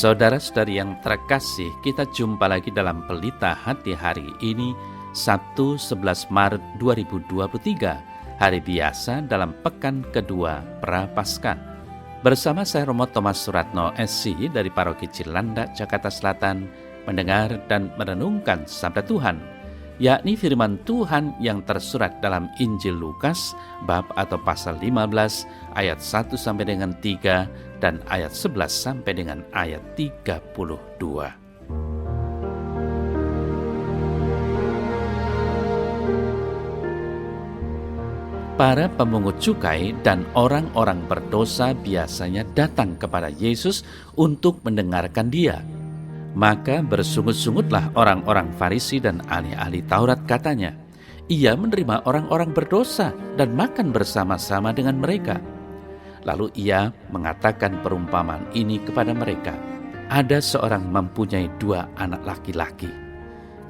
Saudara-saudari yang terkasih, kita jumpa lagi dalam Pelita Hati hari ini, Sabtu 11 Maret 2023, hari biasa dalam pekan kedua Prapaskah. Bersama saya Romo Thomas Suratno SC dari Paroki Cilandak, Jakarta Selatan, mendengar dan merenungkan sabda Tuhan, yakni firman Tuhan yang tersurat dalam Injil Lukas, bab atau pasal 15, ayat 1 sampai dengan 3, dan ayat 11 sampai dengan ayat 32. Para pemungut cukai dan orang-orang berdosa biasanya datang kepada Yesus untuk mendengarkan Dia. Maka bersungut-sungutlah orang-orang Farisi dan ahli-ahli Taurat, katanya, Ia menerima orang-orang berdosa dan makan bersama-sama dengan mereka. Lalu Ia mengatakan perumpamaan ini kepada mereka. Ada seorang mempunyai 2 anak laki-laki.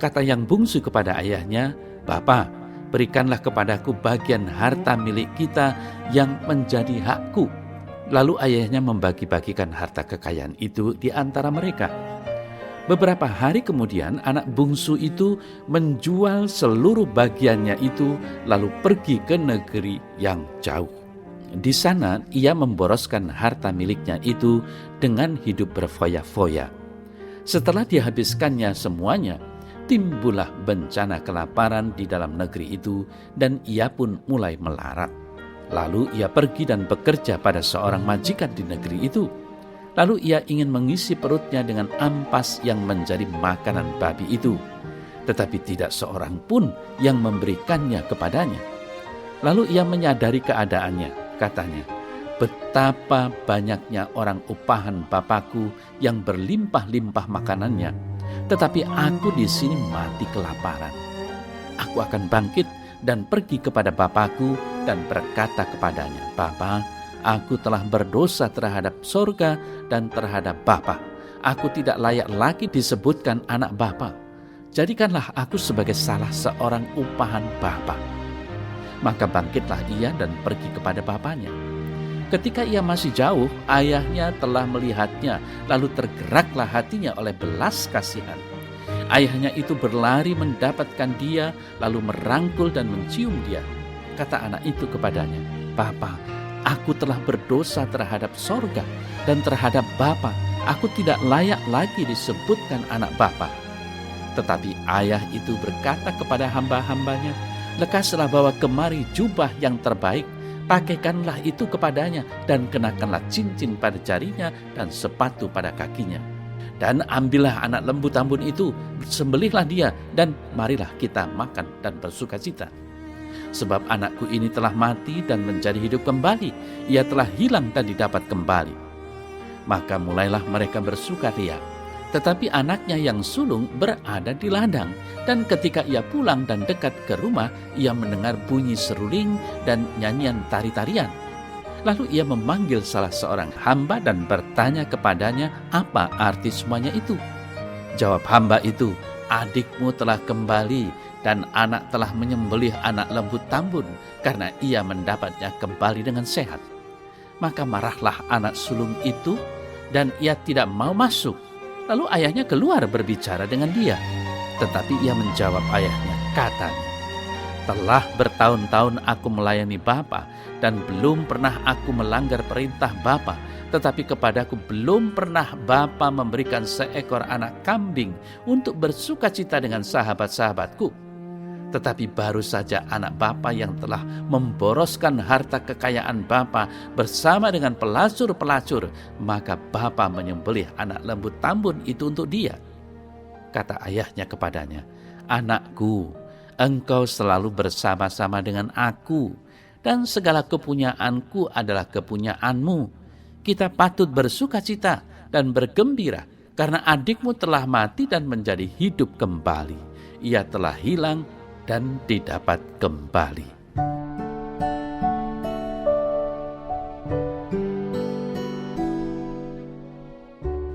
Kata yang bungsu kepada ayahnya, "Bapa, berikanlah kepadaku bagian harta milik kita yang menjadi hakku." Lalu ayahnya membagi-bagikan harta kekayaan itu di antara mereka. Beberapa hari kemudian anak bungsu itu menjual seluruh bagiannya itu lalu pergi ke negeri yang jauh. Di sana ia memboroskan harta miliknya itu dengan hidup berfoya-foya. Setelah dihabiskannya semuanya, timbullah bencana kelaparan di dalam negeri itu dan ia pun mulai melarat. Lalu ia pergi dan bekerja pada seorang majikan di negeri itu. Lalu ia ingin mengisi perutnya dengan ampas yang menjadi makanan babi itu. Tetapi tidak seorang pun yang memberikannya kepadanya. Lalu ia menyadari keadaannya, katanya, "Betapa banyaknya orang upahan Bapakku yang berlimpah-limpah makanannya, tetapi aku di sini mati kelaparan. Aku akan bangkit dan pergi kepada Bapakku dan berkata kepadanya, Bapa, aku telah berdosa terhadap sorga dan terhadap Bapa. Aku tidak layak lagi disebutkan anak Bapa. Jadikanlah aku sebagai salah seorang upahan Bapa." Maka bangkitlah ia dan pergi kepada bapaknya. Ketika ia masih jauh, ayahnya telah melihatnya, lalu tergeraklah hatinya oleh belas kasihan. Ayahnya itu berlari mendapatkan dia, lalu merangkul dan mencium dia. Kata anak itu kepadanya, "Bapa, aku telah berdosa terhadap sorga dan terhadap Bapa. Aku tidak layak lagi disebutkan anak Bapa." Tetapi ayah itu berkata kepada hamba-hambanya, "Lekaslah bawa kemari jubah yang terbaik, pakaikanlah itu kepadanya, dan kenakanlah cincin pada jarinya dan sepatu pada kakinya. Dan ambillah anak lembu tambun itu, sembelihlah dia, dan marilah kita makan dan bersukacita. Sebab anakku ini telah mati dan menjadi hidup kembali, ia telah hilang dan didapat kembali." Maka mulailah mereka bersukaria. Tetapi anaknya yang sulung berada di ladang, dan ketika ia pulang dan dekat ke rumah, ia mendengar bunyi seruling dan nyanyian tari-tarian. Lalu ia memanggil salah seorang hamba dan bertanya kepadanya apa arti semuanya itu. Jawab hamba itu, "Adikmu telah kembali dan anak telah menyembelih anak lembu tambun karena ia mendapatnya kembali dengan sehat." Maka marahlah anak sulung itu dan ia tidak mau masuk. Lalu ayahnya keluar berbicara dengan dia. Tetapi ia menjawab ayahnya, katanya, "Telah bertahun-tahun aku melayani Bapa dan belum pernah aku melanggar perintah Bapa. Tetapi kepadaku belum pernah Bapa memberikan seekor anak kambing untuk bersukacita dengan sahabat-sahabatku. Tetapi baru saja anak Bapa yang telah memboroskan harta kekayaan Bapa bersama dengan pelacur-pelacur, maka Bapa menyembelih anak lembu tambun itu untuk dia." Kata ayahnya kepadanya, "Anakku, engkau selalu bersama-sama dengan aku, dan segala kepunyaanku adalah kepunyaanmu. Kita patut bersukacita dan bergembira, karena adikmu telah mati dan menjadi hidup kembali. Ia telah hilang dan didapat kembali."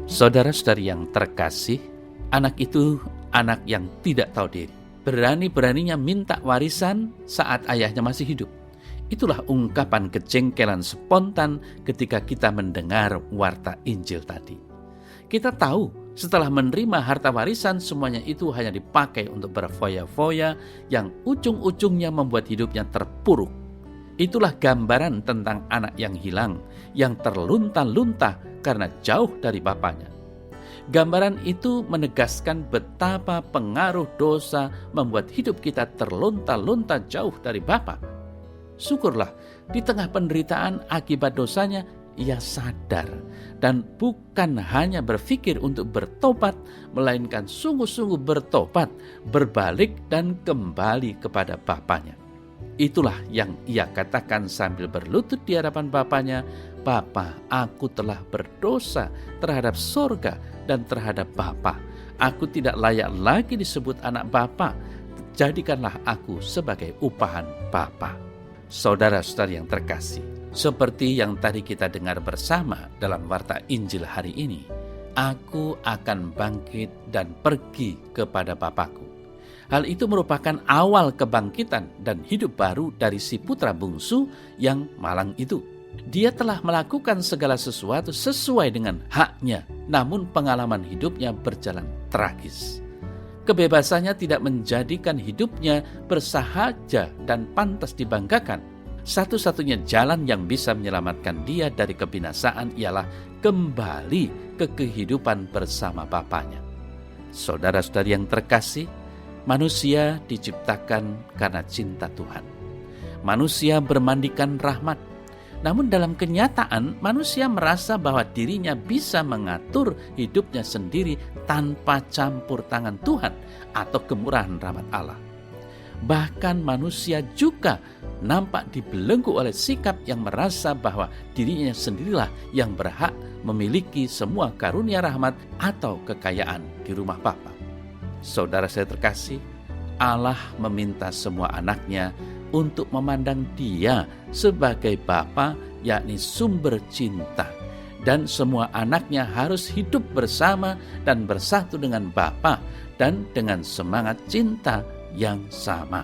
Saudara-saudari yang terkasih, anak itu anak yang tidak tahu diri. Berani-beraninya minta warisan saat ayahnya masih hidup. Itulah ungkapan kejengkelan spontan ketika kita mendengar warta Injil tadi. Kita tahu setelah menerima harta warisan, semuanya itu hanya dipakai untuk berfoya-foya yang ujung-ujungnya membuat hidupnya terpuruk. Itulah gambaran tentang anak yang hilang, yang terlunta-lunta karena jauh dari bapaknya. Gambaran itu menegaskan betapa pengaruh dosa membuat hidup kita terlunta-lunta jauh dari Bapa. Syukurlah, di tengah penderitaan akibat dosanya, ia sadar dan bukan hanya berpikir untuk bertobat, melainkan sungguh-sungguh bertobat, berbalik dan kembali kepada Bapaknya. Itulah yang ia katakan sambil berlutut di hadapan Bapaknya, "Bapa, aku telah berdosa terhadap sorga dan terhadap Bapa. Aku tidak layak lagi disebut anak Bapa. Jadikanlah aku sebagai upahan Bapa." Saudara-saudari yang terkasih, seperti yang tadi kita dengar bersama dalam warta Injil hari ini, "Aku akan bangkit dan pergi kepada Bapakku." Hal itu merupakan awal kebangkitan dan hidup baru dari si putra bungsu yang malang itu. Dia telah melakukan segala sesuatu sesuai dengan haknya, namun pengalaman hidupnya berjalan tragis. Kebebasannya tidak menjadikan hidupnya bersahaja dan pantas dibanggakan. Satu-satunya jalan yang bisa menyelamatkan dia dari kebinasaan ialah kembali ke kehidupan bersama Bapaknya. Saudara-saudari yang terkasih, manusia diciptakan karena cinta Tuhan. Manusia bermandikan rahmat. Namun dalam kenyataan, manusia merasa bahwa dirinya bisa mengatur hidupnya sendiri tanpa campur tangan Tuhan atau kemurahan rahmat Allah. Bahkan manusia juga nampak dibelenggu oleh sikap yang merasa bahwa dirinya sendirilah yang berhak memiliki semua karunia rahmat atau kekayaan di rumah Bapa. Saudara saya terkasih, Allah meminta semua anaknya untuk memandang Dia sebagai Bapa, yakni sumber cinta. Dan semua anaknya harus hidup bersama dan bersatu dengan Bapa dan dengan semangat cinta yang sama.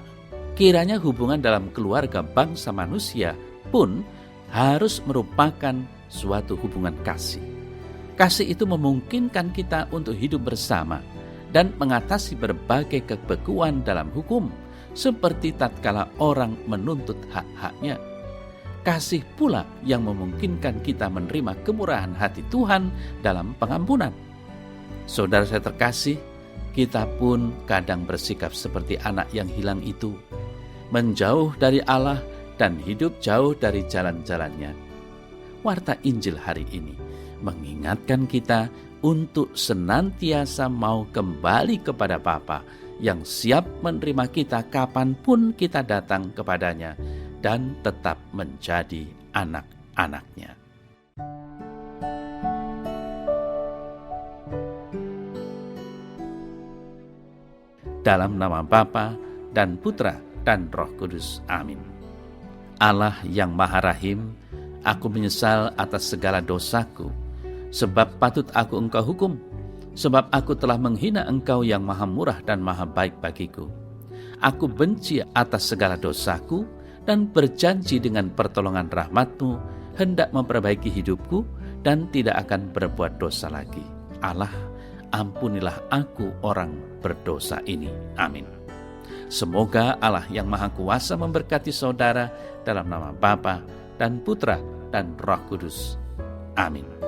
Kiranya hubungan dalam keluarga bangsa manusia pun harus merupakan suatu hubungan kasih. Kasih itu memungkinkan kita untuk hidup bersama dan mengatasi berbagai kebekuan dalam hukum, seperti tatkala orang menuntut hak-haknya. Kasih pula yang memungkinkan kita menerima kemurahan hati Tuhan dalam pengampunan. Saudara saya terkasih, kita pun kadang bersikap seperti anak yang hilang itu, menjauh dari Allah dan hidup jauh dari jalan-jalannya. Warta Injil hari ini mengingatkan kita untuk senantiasa mau kembali kepada Bapa yang siap menerima kita kapanpun kita datang kepadanya dan tetap menjadi anak-anaknya. Dalam nama Bapa dan Putra dan Roh Kudus. Amin. Allah yang Maha Rahim, aku menyesal atas segala dosaku, sebab patut aku Engkau hukum, sebab aku telah menghina Engkau yang Maha Murah dan Maha Baik bagiku. Aku benci atas segala dosaku dan berjanji dengan pertolongan rahmat-Mu hendak memperbaiki hidupku dan tidak akan berbuat dosa lagi. Allah, ampunilah aku orang berdosa ini. Amin. Semoga Allah yang Maha Kuasa memberkati saudara dalam nama Bapa dan Putra dan Roh Kudus. Amin.